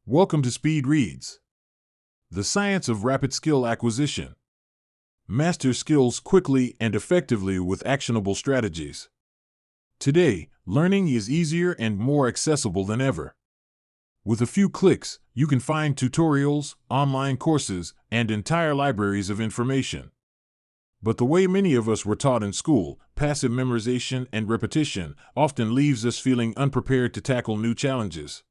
Welcome to Speed Reads, the science of rapid skill acquisition. Master skills quickly and effectively with actionable strategies. Today, learning is easier and more accessible than ever. With a few clicks, you can find tutorials, online courses, and entire libraries of information. But the way many of us were taught in school, passive memorization and repetition, often leaves us feeling unprepared to tackle new challenges.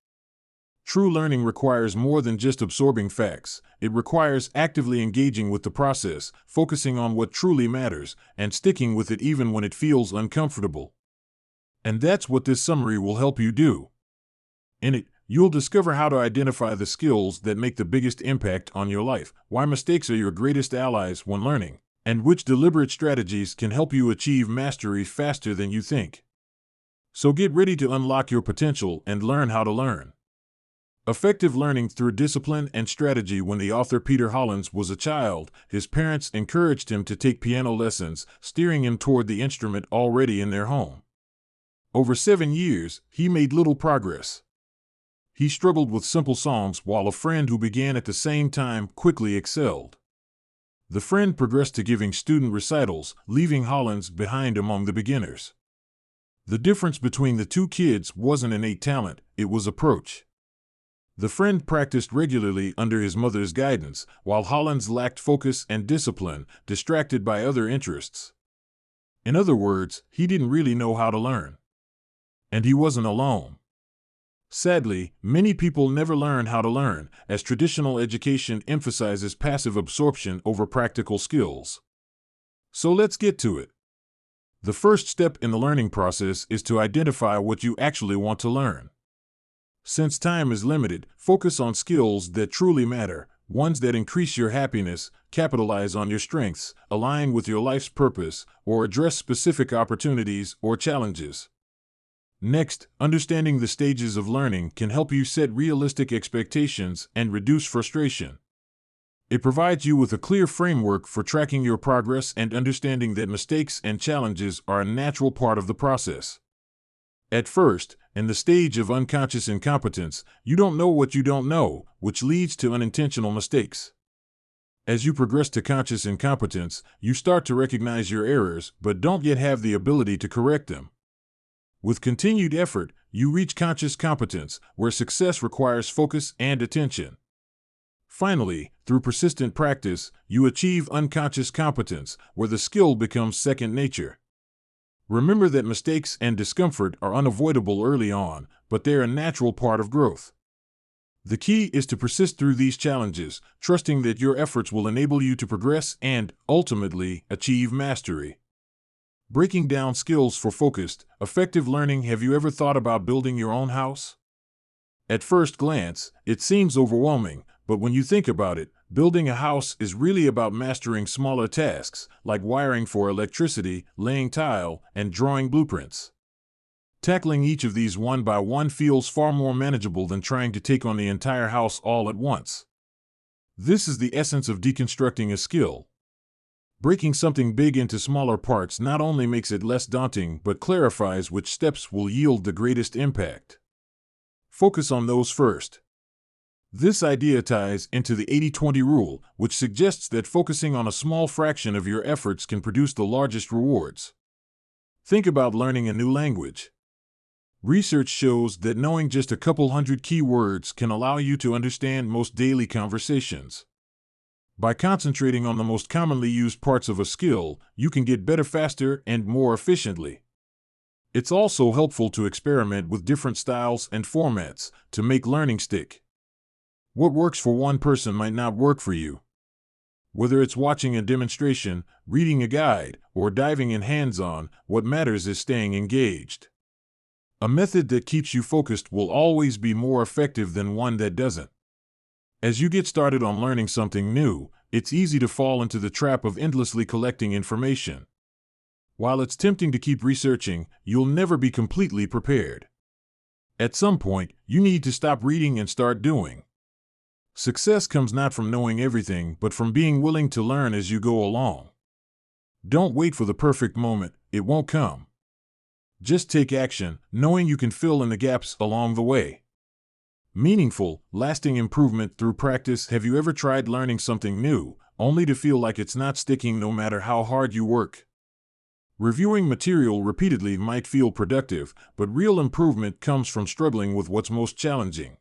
True learning requires more than just absorbing facts. It requires actively engaging with the process, focusing on what truly matters, and sticking with it even when it feels uncomfortable. And that's what this summary will help you do. In it, you'll discover how to identify the skills that make the biggest impact on your life, why mistakes are your greatest allies when learning, and which deliberate strategies can help you achieve mastery faster than you think. So get ready to unlock your potential and learn how to learn. Effective learning through discipline and strategy. When the author Peter Hollins was a child, his parents encouraged him to take piano lessons, steering him toward the instrument already in their home. Over 7 years, he made little progress. He struggled with simple songs while a friend who began at the same time quickly excelled. The friend progressed to giving student recitals, leaving Hollins behind among the beginners. The difference between the two kids wasn't innate talent, it was approach. The friend practiced regularly under his mother's guidance, while Hollins lacked focus and discipline, distracted by other interests. In other words, he didn't really know how to learn. And he wasn't alone. Sadly, many people never learn how to learn, as traditional education emphasizes passive absorption over practical skills. So let's get to it. The first step in the learning process is to identify what you actually want to learn. Since time is limited, focus on skills that truly matter, ones that increase your happiness, capitalize on your strengths, align with your life's purpose, or address specific opportunities or challenges. Next, understanding the stages of learning can help you set realistic expectations and reduce frustration. It provides you with a clear framework for tracking your progress and understanding that mistakes and challenges are a natural part of the process. At first, in the stage of unconscious incompetence, you don't know what you don't know, which leads to unintentional mistakes. As you progress to conscious incompetence, you start to recognize your errors, but don't yet have the ability to correct them. With continued effort, you reach conscious competence, where success requires focus and attention. Finally, through persistent practice, you achieve unconscious competence, where the skill becomes second nature. Remember that mistakes and discomfort are unavoidable early on, but they're a natural part of growth. The key is to persist through these challenges, trusting that your efforts will enable you to progress and, ultimately, achieve mastery. Breaking down skills for focused, effective learning. Have you ever thought about building your own house? At first glance, it seems overwhelming, but when you think about it, building a house is really about mastering smaller tasks, like wiring for electricity, laying tile, and drawing blueprints. Tackling each of these one by one feels far more manageable than trying to take on the entire house all at once. This is the essence of deconstructing a skill. Breaking something big into smaller parts not only makes it less daunting but clarifies which steps will yield the greatest impact. Focus on those first. This idea ties into the 80-20 rule, which suggests that focusing on a small fraction of your efforts can produce the largest rewards. Think about learning a new language. Research shows that knowing just a couple hundred key words can allow you to understand most daily conversations. By concentrating on the most commonly used parts of a skill, you can get better faster and more efficiently. It's also helpful to experiment with different styles and formats to make learning stick. What works for one person might not work for you. Whether it's watching a demonstration, reading a guide, or diving in hands-on, what matters is staying engaged. A method that keeps you focused will always be more effective than one that doesn't. As you get started on learning something new, it's easy to fall into the trap of endlessly collecting information. While it's tempting to keep researching, you'll never be completely prepared. At some point, you need to stop reading and start doing. Success comes not from knowing everything, but from being willing to learn as you go along. Don't wait for the perfect moment, it won't come. Just take action, knowing you can fill in the gaps along the way. Meaningful, lasting improvement through practice. Have you ever tried learning something new, only to feel like it's not sticking no matter how hard you work? Reviewing material repeatedly might feel productive, but real improvement comes from struggling with what's most challenging.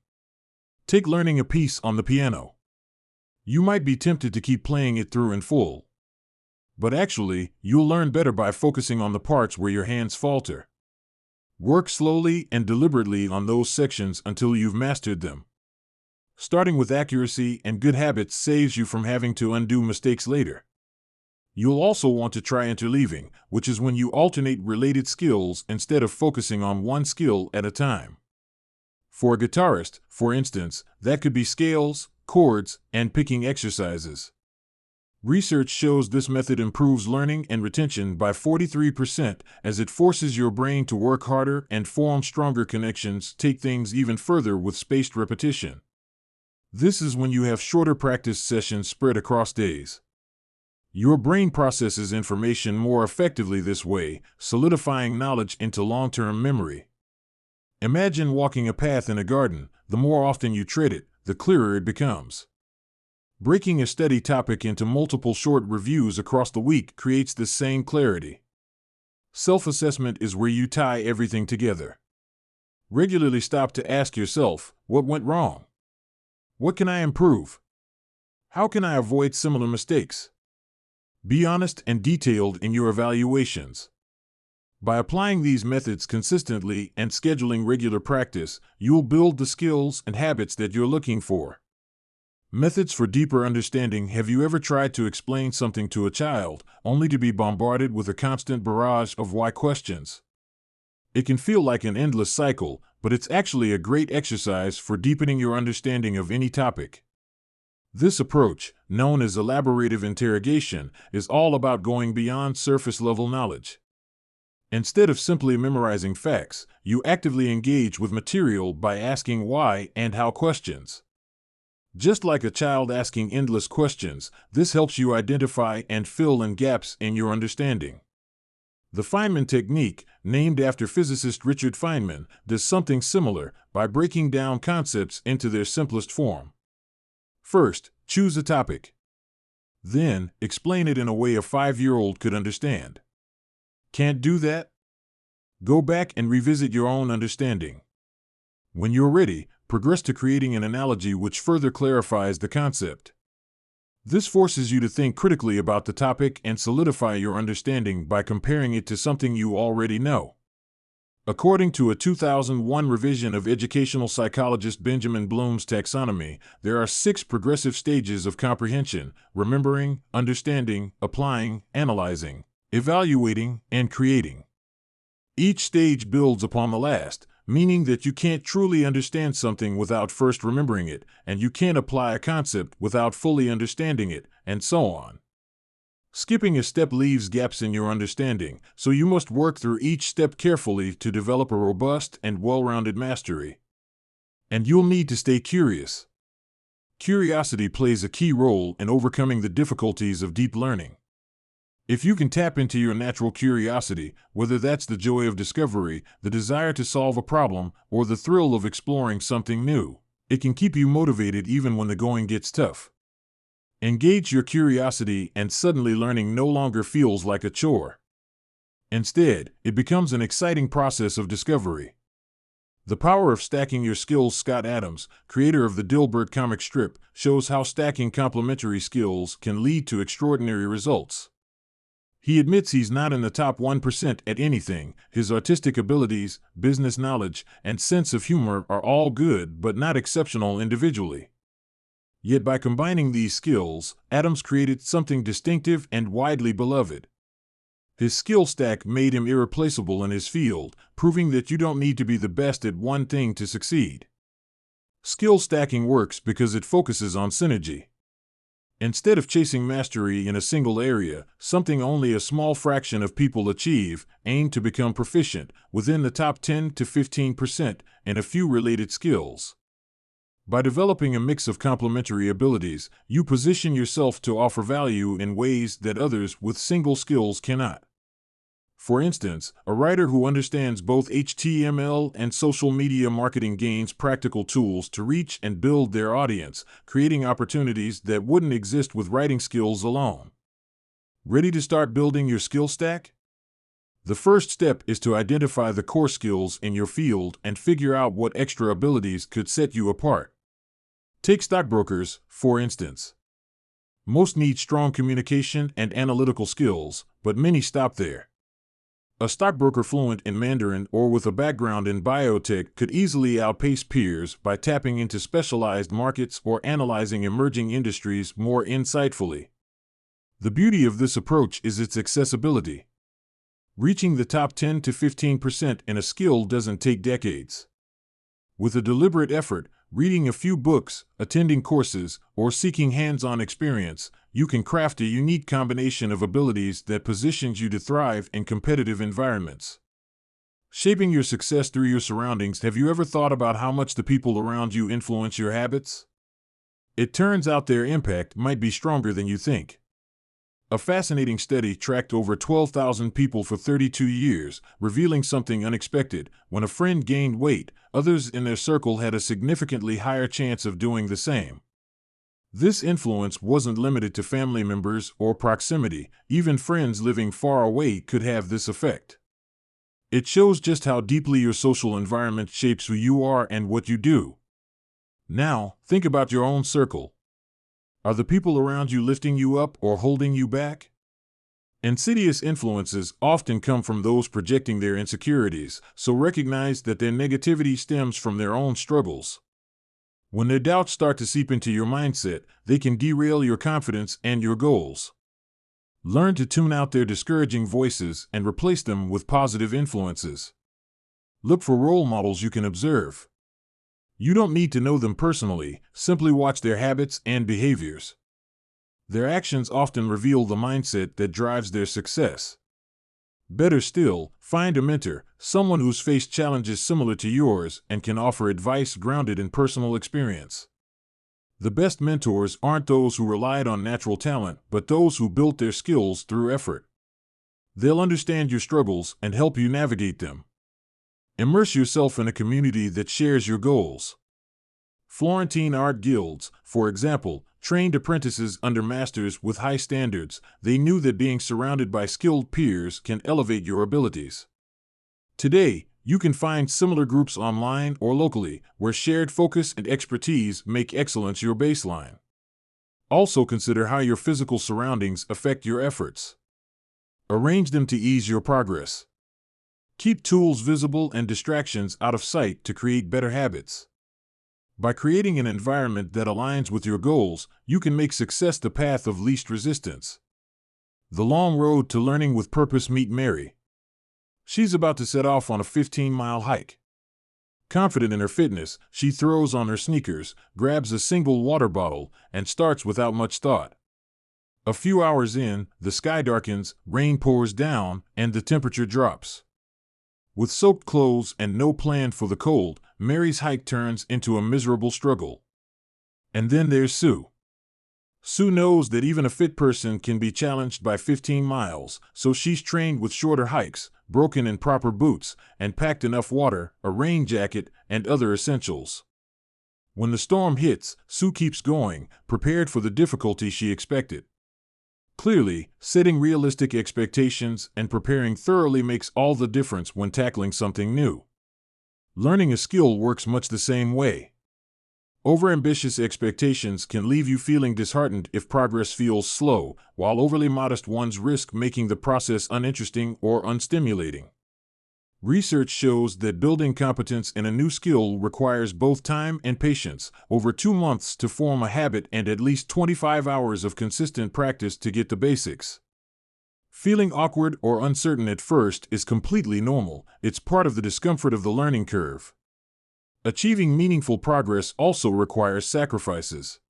Take learning a piece on the piano. You might be tempted to keep playing it through in full. But actually, you'll learn better by focusing on the parts where your hands falter. Work slowly and deliberately on those sections until you've mastered them. Starting with accuracy and good habits saves you from having to undo mistakes later. You'll also want to try interleaving, which is when you alternate related skills instead of focusing on one skill at a time. For a guitarist, for instance, that could be scales, chords, and picking exercises. Research shows this method improves learning and retention by 43% as it forces your brain to work harder and form stronger connections. Take things even further with spaced repetition. This is when you have shorter practice sessions spread across days. Your brain processes information more effectively this way, solidifying knowledge into long-term memory. Imagine walking a path in a garden. The more often you tread it, the clearer it becomes. Breaking a study topic into multiple short reviews across the week creates the same clarity. Self-assessment is where you tie everything together. Regularly stop to ask yourself, what went wrong? What can I improve? How can I avoid similar mistakes? Be honest and detailed in your evaluations. By applying these methods consistently and scheduling regular practice, you'll build the skills and habits that you're looking for. Methods for deeper understanding. Have you ever tried to explain something to a child, only to be bombarded with a constant barrage of why questions? It can feel like an endless cycle, but it's actually a great exercise for deepening your understanding of any topic. This approach, known as elaborative interrogation, is all about going beyond surface-level knowledge. Instead of simply memorizing facts, you actively engage with material by asking why and how questions. Just like a child asking endless questions, this helps you identify and fill in gaps in your understanding. The Feynman technique, named after physicist Richard Feynman, does something similar by breaking down concepts into their simplest form. First, choose a topic. Then, explain it in a way a 5-year-old could understand. Can't do that? Go back and revisit your own understanding. When you're ready, progress to creating an analogy which further clarifies the concept. This forces you to think critically about the topic and solidify your understanding by comparing it to something you already know. According to a 2001 revision of educational psychologist Benjamin Bloom's taxonomy, there are 6 progressive stages of comprehension: remembering, understanding, applying, analyzing, evaluating, and creating. Each stage builds upon the last, meaning that you can't truly understand something without first remembering it, and you can't apply a concept without fully understanding it, and so on. Skipping a step leaves gaps in your understanding, so you must work through each step carefully to develop a robust and well-rounded mastery. And you'll need to stay curious. Curiosity plays a key role in overcoming the difficulties of deep learning. If you can tap into your natural curiosity, whether that's the joy of discovery, the desire to solve a problem, or the thrill of exploring something new, it can keep you motivated even when the going gets tough. Engage your curiosity and suddenly learning no longer feels like a chore. Instead, it becomes an exciting process of discovery. The Power of Stacking Your Skills. Scott Adams, creator of the Dilbert comic strip, shows how stacking complementary skills can lead to extraordinary results. He admits he's not in the top 1% at anything. His artistic abilities, business knowledge, and sense of humor are all good but not exceptional individually. Yet by combining these skills, Adams created something distinctive and widely beloved. His skill stack made him irreplaceable in his field, proving that you don't need to be the best at one thing to succeed. Skill stacking works because it focuses on synergy. Instead of chasing mastery in a single area, something only a small fraction of people achieve, aim to become proficient within the top 10 to 15% in a few related skills. By developing a mix of complementary abilities, you position yourself to offer value in ways that others with single skills cannot. For instance, a writer who understands both HTML and social media marketing gains practical tools to reach and build their audience, creating opportunities that wouldn't exist with writing skills alone. Ready to start building your skill stack? The first step is to identify the core skills in your field and figure out what extra abilities could set you apart. Take stockbrokers, for instance. Most need strong communication and analytical skills, but many stop there. A stockbroker fluent in Mandarin or with a background in biotech could easily outpace peers by tapping into specialized markets or analyzing emerging industries more insightfully. The beauty of this approach is its accessibility. Reaching the top 10 to 15% in a skill doesn't take decades. With a deliberate effort, reading a few books, attending courses, or seeking hands-on experience, you can craft a unique combination of abilities that positions you to thrive in competitive environments. Shaping your success through your surroundings. Have you ever thought about how much the people around you influence your habits? It turns out their impact might be stronger than you think. A fascinating study tracked over 12,000 people for 32 years, revealing something unexpected. When a friend gained weight, others in their circle had a significantly higher chance of doing the same. This influence wasn't limited to family members or proximity. Even friends living far away could have this effect. It shows just how deeply your social environment shapes who you are and what you do. Now, think about your own circle. Are the people around you lifting you up or holding you back? Insidious influences often come from those projecting their insecurities, so recognize that their negativity stems from their own struggles. When their doubts start to seep into your mindset, they can derail your confidence and your goals. Learn to tune out their discouraging voices and replace them with positive influences. Look for role models you can observe. You don't need to know them personally, simply watch their habits and behaviors. Their actions often reveal the mindset that drives their success. Better still, find a mentor, someone who's faced challenges similar to yours and can offer advice grounded in personal experience. The best mentors aren't those who relied on natural talent, but those who built their skills through effort. They'll understand your struggles and help you navigate them. Immerse yourself in a community that shares your goals. Florentine art guilds, for example, trained apprentices under masters with high standards. They knew that being surrounded by skilled peers can elevate your abilities. Today, you can find similar groups online or locally, where shared focus and expertise make excellence your baseline. Also consider how your physical surroundings affect your efforts. Arrange them to ease your progress. Keep tools visible and distractions out of sight to create better habits. By creating an environment that aligns with your goals, you can make success the path of least resistance. The long road to learning with purpose. Meet Mary. She's about to set off on a 15-mile hike. Confident in her fitness, she throws on her sneakers, grabs a single water bottle, and starts without much thought. A few hours in, the sky darkens, rain pours down, and the temperature drops. With soaked clothes and no plan for the cold, Mary's hike turns into a miserable struggle. And then there's Sue. Sue knows that even a fit person can be challenged by 15 miles, so she's trained with shorter hikes, broken in proper boots, and packed enough water, a rain jacket, and other essentials. When the storm hits, Sue keeps going, prepared for the difficulty she expected. Clearly, setting realistic expectations and preparing thoroughly makes all the difference when tackling something new. Learning a skill works much the same way. Overambitious expectations can leave you feeling disheartened if progress feels slow, while overly modest ones risk making the process uninteresting or unstimulating. Research shows that building competence in a new skill requires both time and patience, over 2 months to form a habit and at least 25 hours of consistent practice to get the basics. Feeling awkward or uncertain at first is completely normal. It's part of the discomfort of the learning curve. Achieving meaningful progress also requires sacrifices.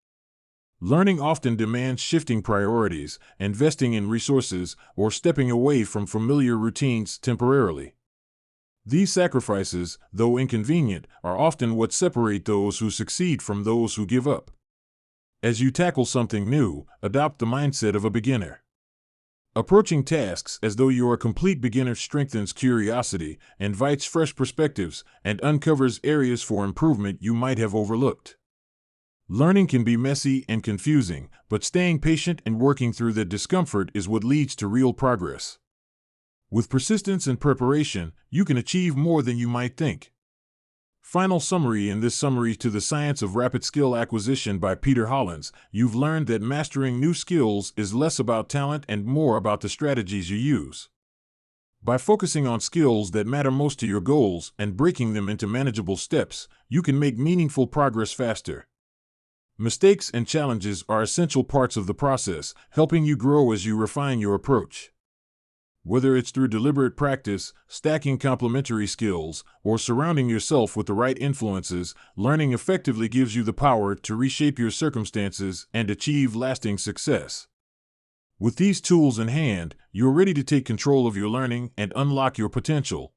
Learning often demands shifting priorities, investing in resources, or stepping away from familiar routines temporarily. These sacrifices, though inconvenient, are often what separate those who succeed from those who give up. As you tackle something new, adopt the mindset of a beginner. Approaching tasks as though you're a complete beginner strengthens curiosity, invites fresh perspectives, and uncovers areas for improvement you might have overlooked. Learning can be messy and confusing, but staying patient and working through the discomfort is what leads to real progress. With persistence and preparation, you can achieve more than you might think. Final summary. In this summary to The Science of Rapid Skill Acquisition by Peter Hollins, you've learned that mastering new skills is less about talent and more about the strategies you use. By focusing on skills that matter most to your goals and breaking them into manageable steps, you can make meaningful progress faster. Mistakes and challenges are essential parts of the process, helping you grow as you refine your approach. Whether it's through deliberate practice, stacking complementary skills, or surrounding yourself with the right influences, learning effectively gives you the power to reshape your circumstances and achieve lasting success. With these tools in hand, you're ready to take control of your learning and unlock your potential.